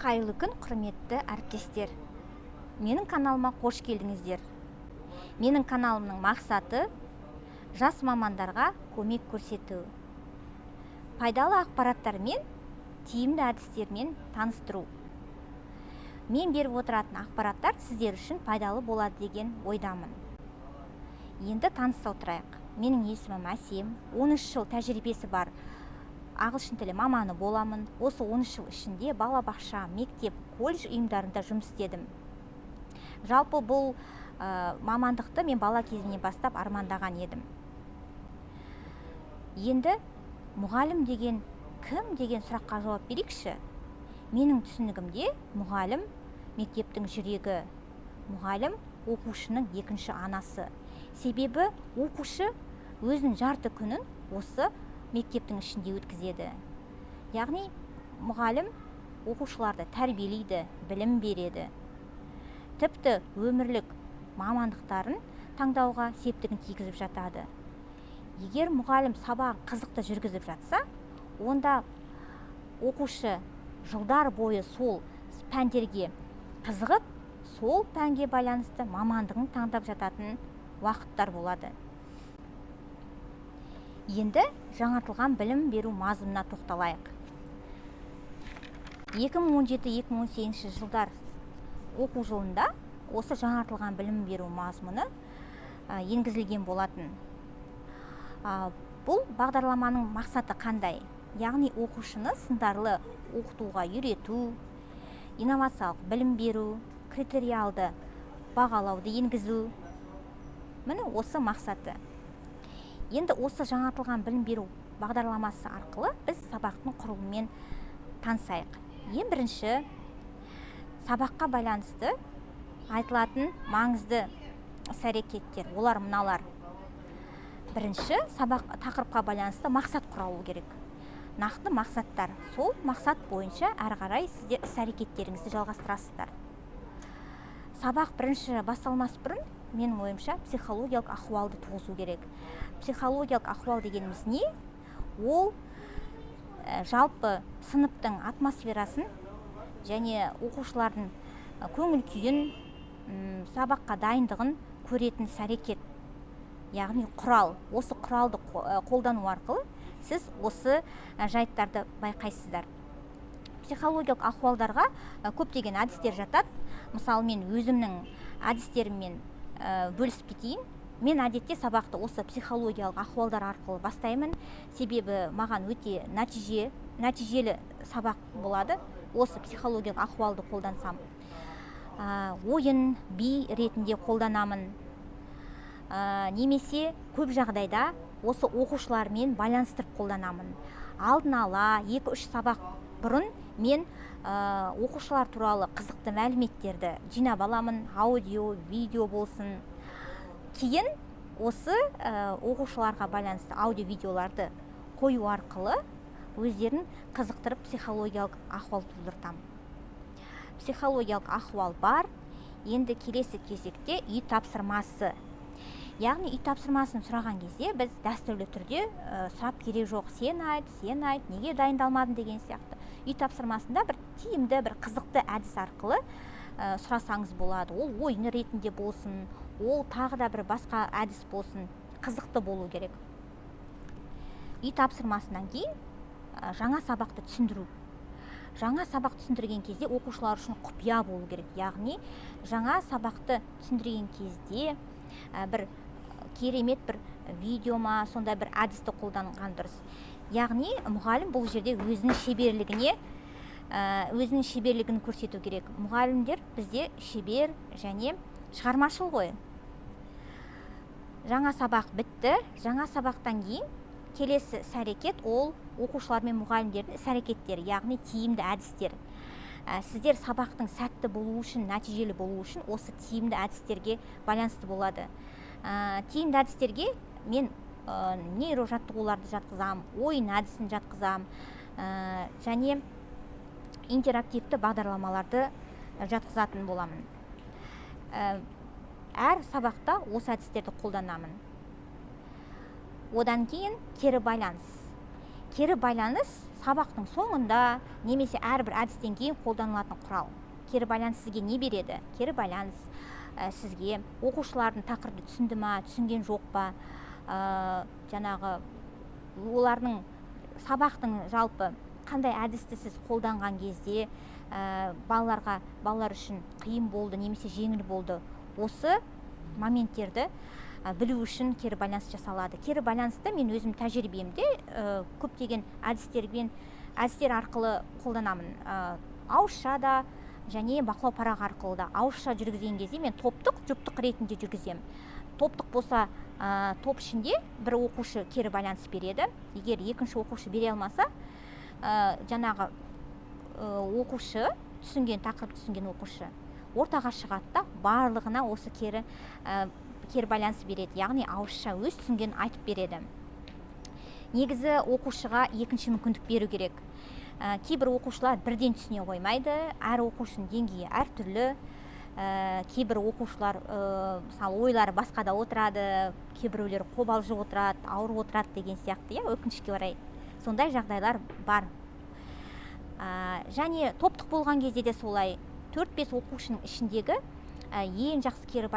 Қайырлы күн, құрметті әріптестер. Менің каналыма қош келдіңіздер. Менің каналымның мақсаты жас мамандарға көмек көрсету. Пайдалы ақпараттармен, тиімді әдістермен таныстыру. Мен беріп отыратын ақпараттар сіздер үшін пайдалы болады деген ойдамын. Енді таныса отырайық. Менің есімім Әсем, 13 жыл тәжірибесі бар ағылшын тілі маманы боламын. Осы 13 жыл ішінде балабақша, мектеп, колледж ұйымдарында жұмыс істедім. Жалпы бұл мамандықты мен бала кезінен бастап армандаған едім. Енді мұғалім деген кім деген сұраққа жауап берейікші. Менің түсінігімде мұғалім мектептің жүрегі, мұғалім оқушының екінші анасы. Себебі оқушы өзінің жарты күнін осы мектептің ішінде өткізеді. Яғни мұғалім оқушыларды тәрбиелейді, білім береді. Тіпті өмірлік мамандықтарын таңдауға септігін тигізіп жатады. Егер мұғалім сабағын қызықты жүргізіп жатса, онда оқушы жылдар бойы сол пәндерге қызығып, сол пәнге байланысты мамандығын таңдап жататын уақыттар болады. Енді жаңартылған білім беру мазмұнына тоқталайық. 2017-2018 жылдар оқу жылында осы жаңартылған білім беру мазмұны енгізілген болатын. Бұл бағдарламаның мақсаты қандай? Яғни оқушыны сындарлы оқытуға үйрету, инновациялық білім беру, критериалды бағалауды енгізу. Міне осы мақсаты. Енді осы жаңартылған білім беру бағдарламасы арқылы біз сабақтың құрылымымен танысайық. Ең бірінші, сабаққа байланысты айтылатын маңызды іс-әрекеттер, олар мыналар. Бірінші, сабақ тақырыпқа байланысты мақсат құралу керек. Нақты мақсаттар. Сол мақсат бойынша әрі қарай сіздер іс-әрекеттеріңізді жалғастырасыздар. Сабақ бірінші басталмас бұрын, менің ойымша, психологиялық ахуалды туғызу керек. Психологиялық ахуал дегеніміз не? Ол жалпы сыныптың атмосферасын және оқушылардың көңіл күйін, сабаққа дайындығын көретін іс-әрекет. Яғни құрал. Осы құралды қолдану арқылы сіз осы жайттарды байқайсыздар. Психологиялық ахуалдарға көптеген әдістер жатады. Мысалы, мен өзімнің әдістеріммен бөлісіп кетейін. Мен әдетте сабақты осы психологиялық ахуалдар арқылы бастаймын. Себебі маған өте нәтижелі сабақ болады. Осы психологиялық ахуалды қолдансам. Ойын, би ретінде қолданамын. Немесе көп жағдайда осы оқушылармен байланыстырып қолданамын. Алдын ала 2-3 сабақ бұрын мен оқушылар туралы қызықты мәліметтерді жинап аламын, аудио, видео болсын. Кейін осы оқушыларға байланысты аудио-видеоларды қою арқылы өздерін қызықтырып психологиялық ахуал тудыртамын. Психологиялық ахуал бар. Енді келесі кезекте үй тапсырмасы. Яғни үй тапсырмасын сұраған кезде біз дәстүрлі түрде сұрап керек жоқ, сен айт, неге дайындалмадың деген сияқты. Үй тапсырмасында бір тиімді, бір қызықты әдіс арқылы сұрасаңыз болады. Ол ойын ретінде болсын, ол тағы да бір басқа әдіс болсын, қызықты болу керек. Үй тапсырмасынан кейін жаңа сабақты түсіндіру. Жаңа сабақ түсіндірген кезде оқушылар үшін құпия болу керек. Яғни жаңа сабақты түсіндірген кезде бір керемет бір видеома, сондай бір әдісті қолданған дұрыс. Яғни мұғалім бұл жерде өзінің шеберлігін көрсету керек. Мұғалімдер бізде шебер және шығармашыл ғой. Жаңа сабақ бітті. Жаңа сабақтан кейін келесі іс-әрекет ол оқушылар мен мұғалімдердің іс-әрекеттері, яғни тиімді әдістер. Сіздер сабақтың сәтті болу үшін, нәтижелі болу үшін осы тиімді әдістерге байланысты болады. Тиімді әдістерге мен нейрожаттығуларды жатқызам, ойын әдісін жатқызам, және интерактивті бағдарламаларды жатқызатын боламын. Әр сабақта осы әдістерді қолданамын. Одан кейін кері байланыс. Кері байланыс сабақтың соңында немесе әрбір әдістен кейін қолданылатын құрал. Кері байланыс сізге не береді? Кері байланыс сізге оқушылардың тақырыпты түсінді ма, түсінген жоқ па, жаңағы олардың сабақтың жалпы қандай әдісті сіз қолданған кезде балалар үшін қиын болды немесе жеңіл болды. Осы моменттерді білу үшін кері байланыс жасалады. Кері байланысты мен өзім тәжірибемде көптеген әдістер арқылы қолданамын. Ауызша да және бақылау парағы арқылы да. Ауызша жүргізген кезде мен топтық, жұптық ретінде жүргіземін. Топтық болса, топ ішінде бір оқушы кері байланыс береді. Егер екінші оқушы бере алмаса, жаңағы оқушы, тақырып түсінген оқушы ортаға шығады да барлығына осы кері байланыс береді. Яғни ауызша өз түсінген айтып береді. Негізі оқушыға екінші мүмкіндік беру керек. Кейбір оқушылар бірден түсіне қоймайды. Әр оқушының деңгейі әртүрлі. Кейбір оқушылар мысалы ойлары басқада отырады, кейбіреулер қобалжып отырады, ауырып отырады деген сияқты, өкінішке орай сондай жағдайлар бар. Және топтық болған кезде де солай. 4-5 оқушының ішіндегі ең жақсы кері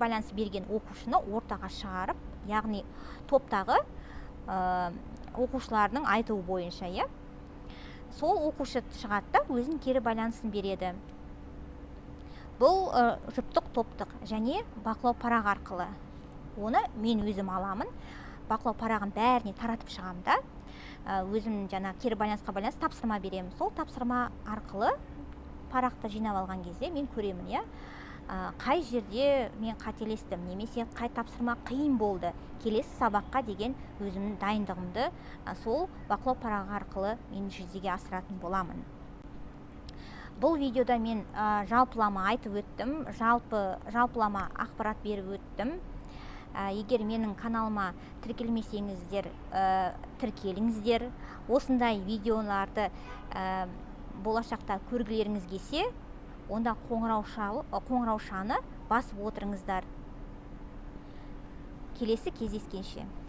байланыс берген оқушыны ортаға шығарып, яғни топтағы оқушылардың айтуы бойынша, сол оқушы шығады да өзінің кері байланысын береді. Бұл жұптық, топтық және бақылау парағы арқылы. Оны мен өзім аламын. Бақылау парағын бәріне таратып шығамын да. Өзім кері байланысқа байланысты тапсырма беремін. Сол тапсырма арқылы парақты жинап алған кезде мен көремін, қай жерде мен қателестім, немесе қай тапсырма қиын болды. Келесі сабаққа деген өзімнің дайындығымды сол бақылау парағы арқылы мен жүзеге асыратын боламын. Бұл видеода мен жалпылама айтып өттім, жалпылама ақпарат беріп өттім. Егер менің каналыма тіркелмесеңіздер, тіркеліңіздер. Осындай видеоларды болашақта көргілеріңіз келсе, онда қоңыраушаны басып отырыңыздар. Келесі кездескенше.